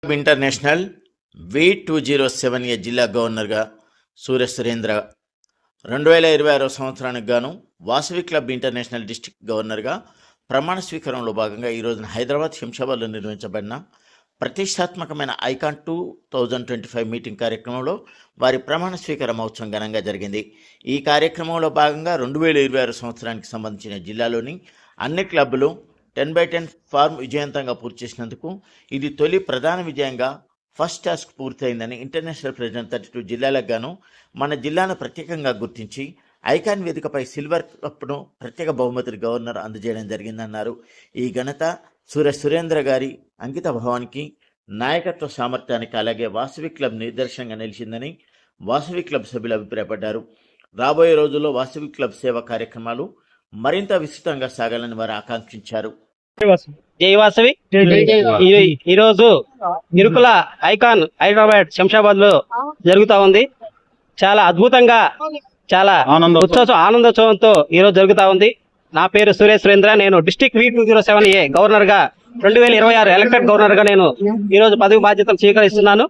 International V207 జిల్లా గవర్నర్గా సూర్య సురేంద్ర 2026 సంవత్సరానికి గాను వాసవి క్లబ్ ఇంటర్నేషనల్ డిస్ట్రిక్ట్ గవర్నర్గా ప్రమాణ స్వీకారంలో భాగంగా ఈ రోజున హైదరాబాద్ శంషాబాద్లో నిర్వహించబడిన ప్రతిష్టాత్మకమైన ఐకాన్ 2025 మీటింగ్ కార్యక్రమంలో వారి ప్రమాణ స్వీకార మహోత్సవం ఘనంగా జరిగింది. ఈ కార్యక్రమంలో భాగంగా 2026 సంవత్సరానికి సంబంధించిన జిల్లాలోని అన్ని క్లబ్బులు 10/10 ఫార్మ్ విజయవంతంగా పూర్తి చేసినందుకు ఇది తొలి ప్రధాన విజయంగా ఫస్ట్ టాస్క్ పూర్తయిందని ఇంటర్నేషనల్ ప్రెసిడెంట్ 32 జిల్లాలకు గాను మన జిల్లాను ప్రత్యేకంగా గుర్తించి ఐకాన్ వేదికపై సిల్వర్ కప్ను ప్రత్యేక బహుమతి గవర్నర్ అందజేయడం జరిగిందన్నారు. ఈ ఘనత సూర్య సురేంద్ర గారి అంకిత భావానికి, నాయకత్వ సామర్థ్యానికి, అలాగే వాసవి క్లబ్ నిదర్శనంగా నిలిచిందని వాసవి క్లబ్ సభ్యులు అభిప్రాయపడ్డారు. రాబోయే రోజుల్లో వాసవి క్లబ్ సేవా కార్యక్రమాలు మరింత విస్తృతంగా సాగాలని వారు ఆకాంక్షించారు. జై వాసవి. ఈరోజు ఇరుకుల ఐకాన్ హైదరాబాద్ శంషాబాద్ లో జరుగుతా ఉంది. చాలా అద్భుతంగా, చాలా ఆనందోత్సవంతో ఈరోజు జరుగుతా ఉంది. నా పేరు సూర్య సురేంద్ర. నేను డిస్ట్రిక్ట్ V207 గవర్నర్ గా 2026 ఎలక్టెడ్ గవర్నర్ గా నేను ఈరోజు పదవి బాధ్యతలు స్వీకరిస్తున్నాను.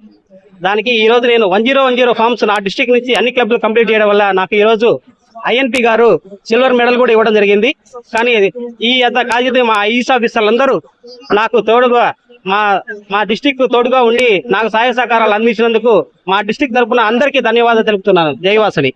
దానికి ఈ రోజు నేను 1010 ఫార్మ్స్ నా డిస్ట్రిక్ట్ నుంచి అన్ని క్లబ్లు కంప్లీట్ చేయడం వల్ల నాకు ఈ రోజు INP గారు సిల్వర్ మెడల్ కూడా ఇవ్వడం జరిగింది. కానీ ఈ కాగితం మా ఐఏఎస్ ఆఫీసర్లందరూ నాకు తోడుగా మా డిస్ట్రిక్ట్ తోడుగా ఉండి నాకు సహాయ సహకారాలు అందించినందుకు మా డిస్ట్రిక్ట్ తరఫున అందరికీ ధన్యవాదాలు తెలుపుతున్నాను. జై వాసవి.